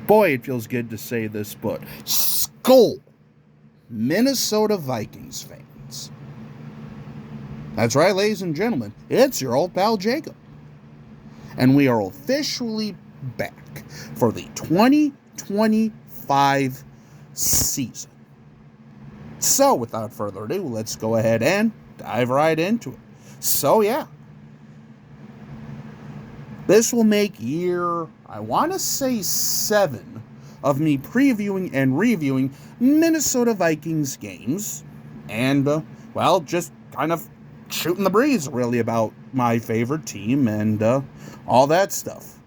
Boy, it feels good to say this, but Skull, Minnesota Vikings fans. That's right, ladies and gentlemen, it's your old pal Jacob. And we are officially back for the 2025 season. So, without further ado, let's go ahead and dive right into it. So, yeah. This will make year, I want to say 7 of me previewing and reviewing Minnesota Vikings games. And, well, just kind of shooting the breeze, really, about my favorite team and all that stuff.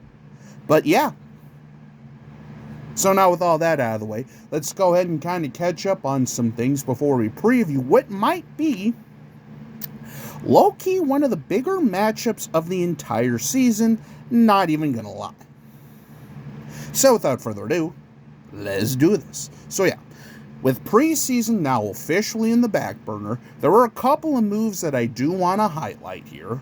But, yeah. So now with all that out of the way, let's go ahead and kind of catch up on some things before we preview what might be low-key one of the bigger matchups of the entire season, not even gonna lie. So without further ado, let's do this. So yeah, with preseason now officially in the back burner, there were a couple of moves that I do want to highlight here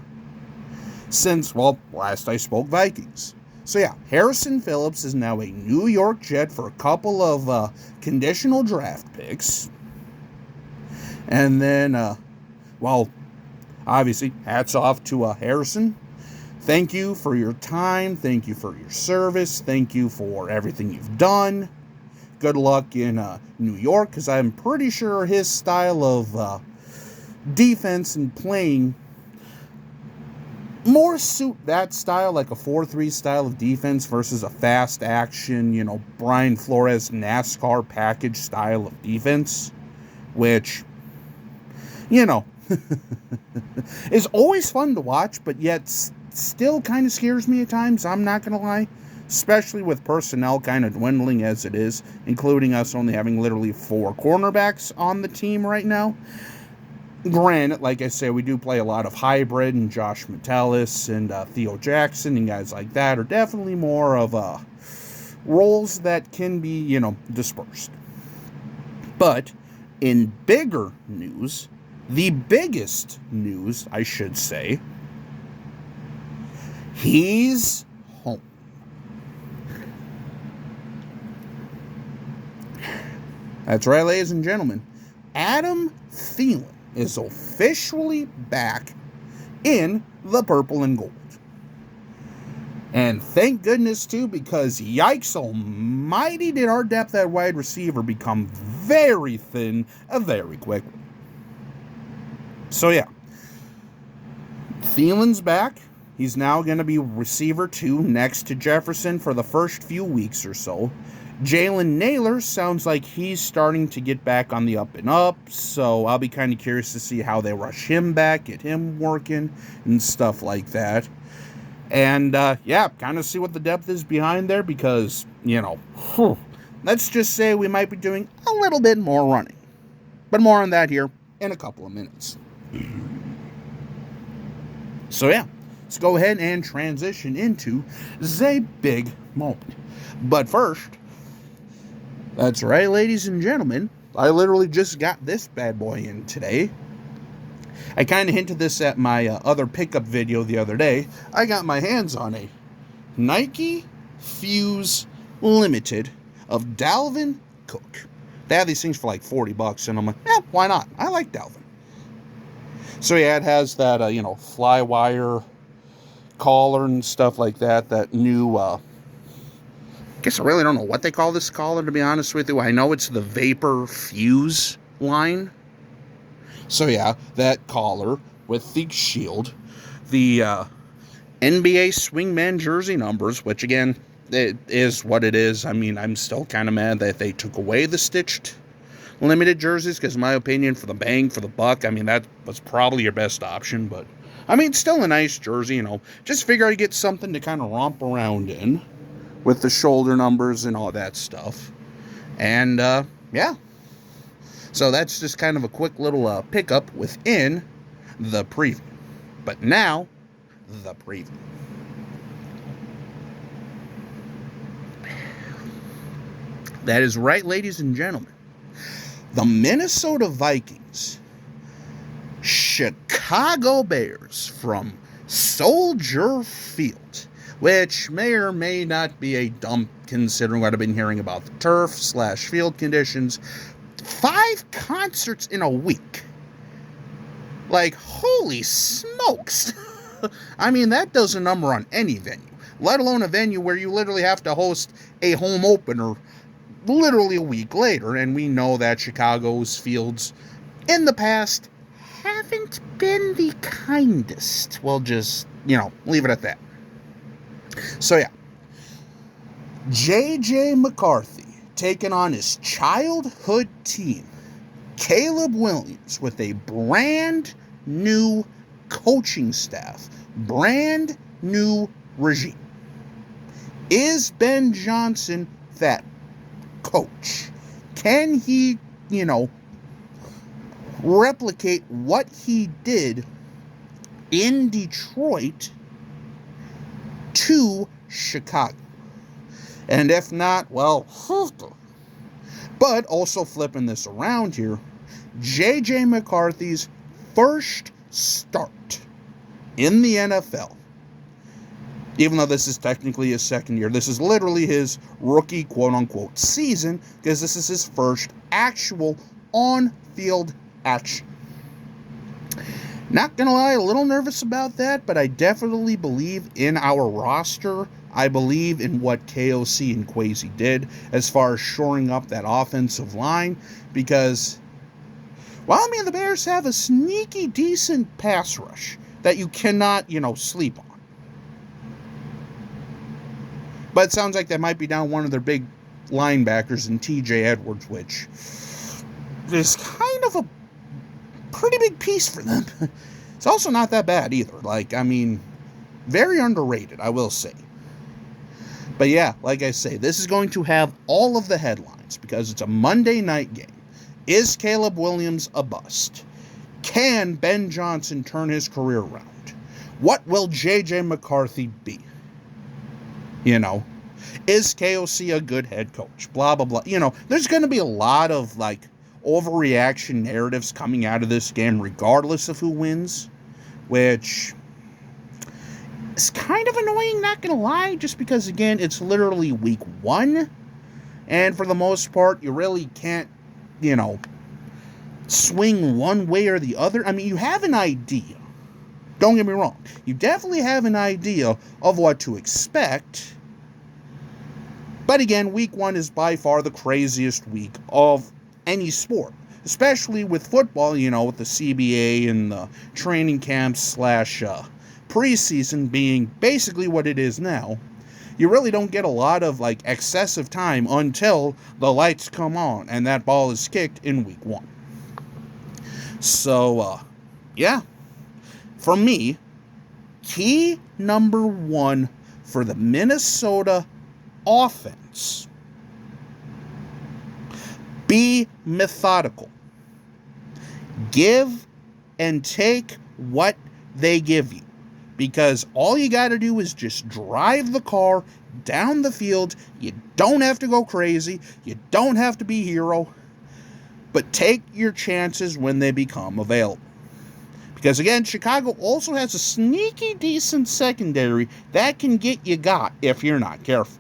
since, well, last I spoke Vikings. So yeah, Harrison Phillips is now a New York Jet for a couple of conditional draft picks. And then, well, obviously, hats off to Harrison. Thank you for your time. Thank you for your service. Thank you for everything you've done. Good luck in New York, because I'm pretty sure his style of defense and playing more suit that style, like a 4-3 style of defense versus a fast action, Brian Flores NASCAR package style of defense, which, is always fun to watch, but yet still kind of scares me at times, I'm not going to lie, especially with personnel kind of dwindling as it is, including us only having literally 4 cornerbacks on the team right now. Granted, like I say, we do play a lot of hybrid, and Josh Metellus and Theo Jackson and guys like that are definitely more of roles that can be, dispersed. But in bigger news, the biggest news, I should say, he's home. That's right, ladies and gentlemen. Adam Thielen is officially back in the purple and gold. And thank goodness, too, because yikes almighty did our depth at wide receiver become very thin very quickly. So, yeah. Thielen's back. He's now going to be receiver 2 next to Jefferson for the first few weeks or so. Jalen Naylor sounds like he's starting to get back on the up and up, so I'll be kind of curious to see how they rush him back, get him working, and stuff like that. And, yeah, kind of see what the depth is behind there because, let's just say we might be doing a little bit more running. But more on that here in a couple of minutes. So, yeah, let's go ahead and transition into the big moment. But first, that's right, ladies and gentlemen, I literally just got this bad boy in today. I kind of hinted this at my other pickup video the other day. I got my hands on a Nike Fuse Limited of Dalvin Cook. They have these things for like $40, and I'm like, why not? I like Dalvin. So yeah, it has that, fly wire collar and stuff like that, that new, I guess I really don't know what they call this collar, to be honest with you. I know it's the Vapor Fuse line. So yeah, that collar with the shield, the NBA Swingman jersey numbers, which again, it is what it is. I mean, I'm still kind of mad that they took away the stitched limited jerseys, because in my opinion, for the bang, for the buck, I mean, that was probably your best option. But, I mean, still a nice jersey, Just figure I'd get something to kind of romp around in with the shoulder numbers and all that stuff. And, yeah. So that's just kind of a quick little pickup within the preview. But now, the preview. That is right, ladies and gentlemen. The Minnesota Vikings, Chicago Bears from Soldier Field which may or may not be a dump considering what I've been hearing about the turf/field conditions. 5 concerts in a week. Like, holy smokes. I mean, that does a number on any venue, let alone a venue where you literally have to host a home opener literally a week later. And we know that Chicago's fields in the past haven't been the kindest. We'll just, leave it at that. So, yeah. J.J. McCarthy taking on his childhood team, Caleb Williams, with a brand new coaching staff, brand new regime. Is Ben Johnson that coach? Can he, replicate what he did in Detroit to Chicago? And if not, well, but also flipping this around here, J.J. McCarthy's first start in the NFL, even though this is technically his second year, this is literally his rookie quote-unquote season, because this is his first actual on-field action. Not gonna lie, a little nervous about that, but I definitely believe in our roster. I believe in what KOC and Kwesi did as far as shoring up that offensive line, because, the Bears have a sneaky decent pass rush that you cannot, sleep on. But it sounds like they might be down one of their big linebackers in TJ Edwards, which is kind of a pretty big piece for them. It's also not that bad either. Very underrated, I will say. But yeah, like I say, this is going to have all of the headlines because it's a Monday night game. Is Caleb Williams a bust? Can Ben Johnson turn his career around? What will J.J. McCarthy be? Is KOC a good head coach? Blah, blah, blah. There's going to be a lot of, overreaction narratives coming out of this game regardless of who wins, which is kind of annoying, not going to lie, just because, again, it's literally week 1, and for the most part, you really can't, swing one way or the other. You have an idea. Don't get me wrong. You definitely have an idea of what to expect. But again, week 1 is by far the craziest week of any sport, especially with football, with the CBA and the training camps / preseason being basically what it is now. You really don't get a lot of excessive time until the lights come on and that ball is kicked in week 1. So, yeah. For me, key number 1 for the Minnesota offense: be methodical. Give and take what they give you. Because all you got to do is just drive the car down the field. You don't have to go crazy. You don't have to be hero. But take your chances when they become available. Because again, Chicago also has a sneaky decent secondary that can get you got if you're not careful.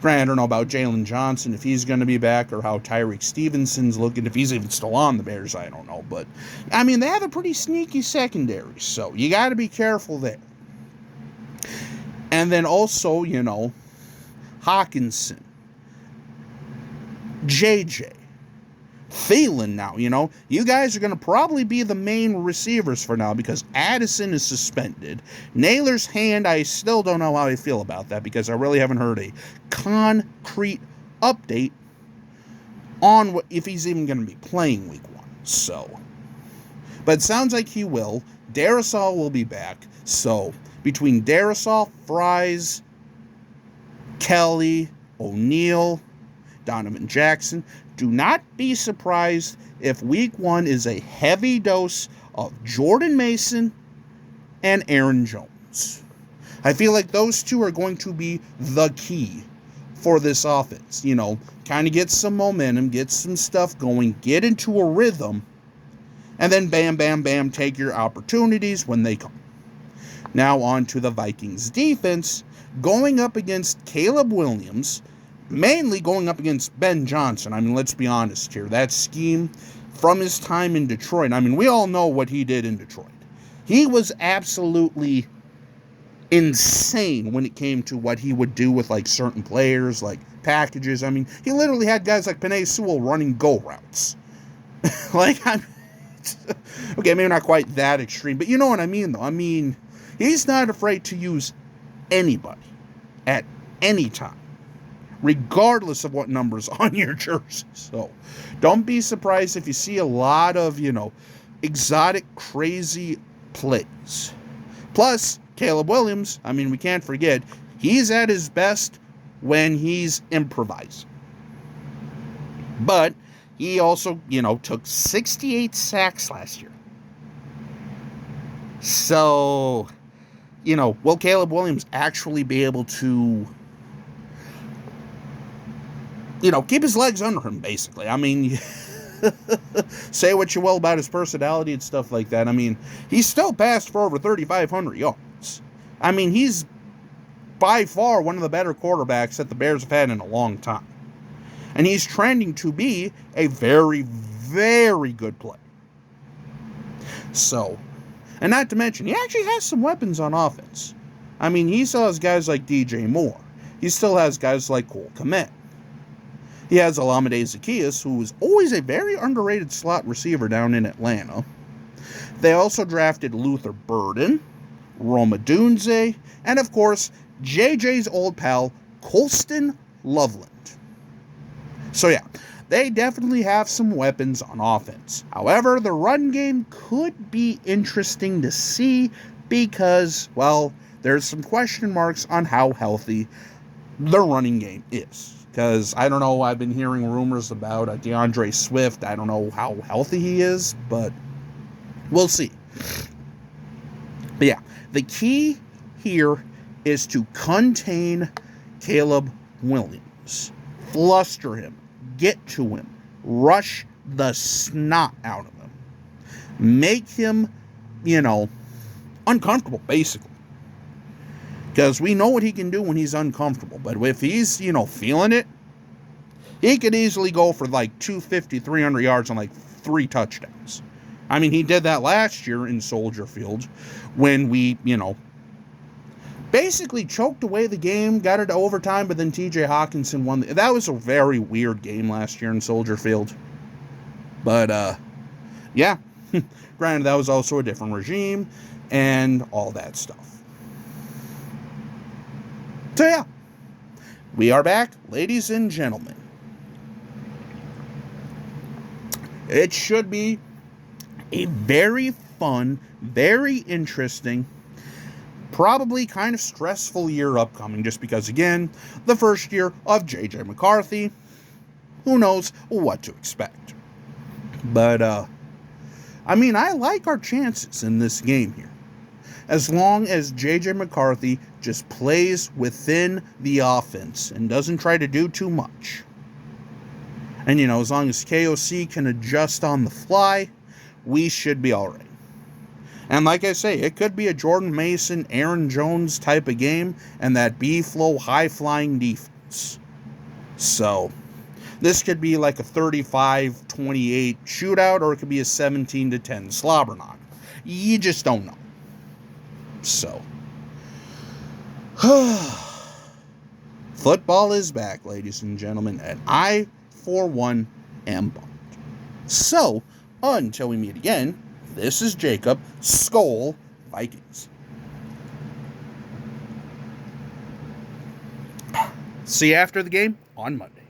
Granted, I don't know about Jalen Johnson, if he's going to be back, or how Tyreek Stevenson's looking, if he's even still on the Bears, I don't know. But, they have a pretty sneaky secondary, so you got to be careful there. And then also, Hawkinson, JJ, Thielen now, you guys are going to probably be the main receivers for now because Addison is suspended. Naylor's hand, I still don't know how I feel about that because I really haven't heard a concrete update on if he's even going to be playing week 1. So, but it sounds like he will. Darrisaw will be back. So, between Darrisaw, Fries, Kelly, O'Neal, Donovan Jackson, do not be surprised if week 1 is a heavy dose of Jordan Mason and Aaron Jones. I feel like those two are going to be the key for this offense. Kind of get some momentum, get some stuff going, get into a rhythm, and then bam, bam, bam, take your opportunities when they come. Now on to the Vikings defense, going up against Caleb Williams, mainly going up against Ben Johnson. I mean, let's be honest here. That scheme from his time in Detroit, I mean, we all know what he did in Detroit. He was absolutely insane when it came to what he would do with, like, certain players, like packages. I mean, he literally had guys like Penei Sewell running go routes. Okay, maybe not quite that extreme, but you know what I mean, though. I mean, he's not afraid to use anybody at any time, regardless of what number's on your jersey. So don't be surprised if you see a lot of, exotic, crazy plays. Plus, Caleb Williams, I mean, we can't forget, he's at his best when he's improvising. But he also, took 68 sacks last year. So, will Caleb Williams actually be able to, keep his legs under him, basically? I mean, say what you will about his personality and stuff like that. I mean, he's still passed for over 3,500 yards. I mean, he's by far one of the better quarterbacks that the Bears have had in a long time. And he's trending to be a very, very good player. So, and not to mention, he actually has some weapons on offense. I mean, he still has guys like DJ Moore. He still has guys like Cole Kmet. He has Olamide Zaccheaus, who is always a very underrated slot receiver down in Atlanta. They also drafted Luther Burden, Roma Dunze, and of course, JJ's old pal, Colston Loveland. So yeah, they definitely have some weapons on offense. However, the run game could be interesting to see because, well, there's some question marks on how healthy the running game is. Because, I don't know, I've been hearing rumors about DeAndre Swift. I don't know how healthy he is, but we'll see. But yeah, the key here is to contain Caleb Williams. Fluster him. Get to him. Rush the snot out of him. Make him, uncomfortable, basically. Because we know what he can do when he's uncomfortable. But if he's, feeling it, he could easily go for like 250, 300 yards on like 3 touchdowns. I mean, he did that last year in Soldier Field when we, basically choked away the game, got it to overtime, but then TJ Hawkinson won. That was a very weird game last year in Soldier Field. But, yeah. Granted, that was also a different regime and all that stuff. So yeah, we are back, ladies and gentlemen. It should be a very fun, very interesting, probably kind of stressful year upcoming, just because, again, the first year of J.J. McCarthy, who knows what to expect. But, I mean, I like our chances in this game here. As long as J.J. McCarthy just plays within the offense and doesn't try to do too much. And, as long as KOC can adjust on the fly, we should be all right. And like I say, it could be a Jordan Mason, Aaron Jones type of game and that B-flow, high-flying defense. So, this could be like a 35-28 shootout, or it could be a 17-10 slobber knock. You just don't know. So, football is back, ladies and gentlemen, and I, for one, am bummed. So, until we meet again, this is Jacob, Skol Vikings. See you after the game on Monday.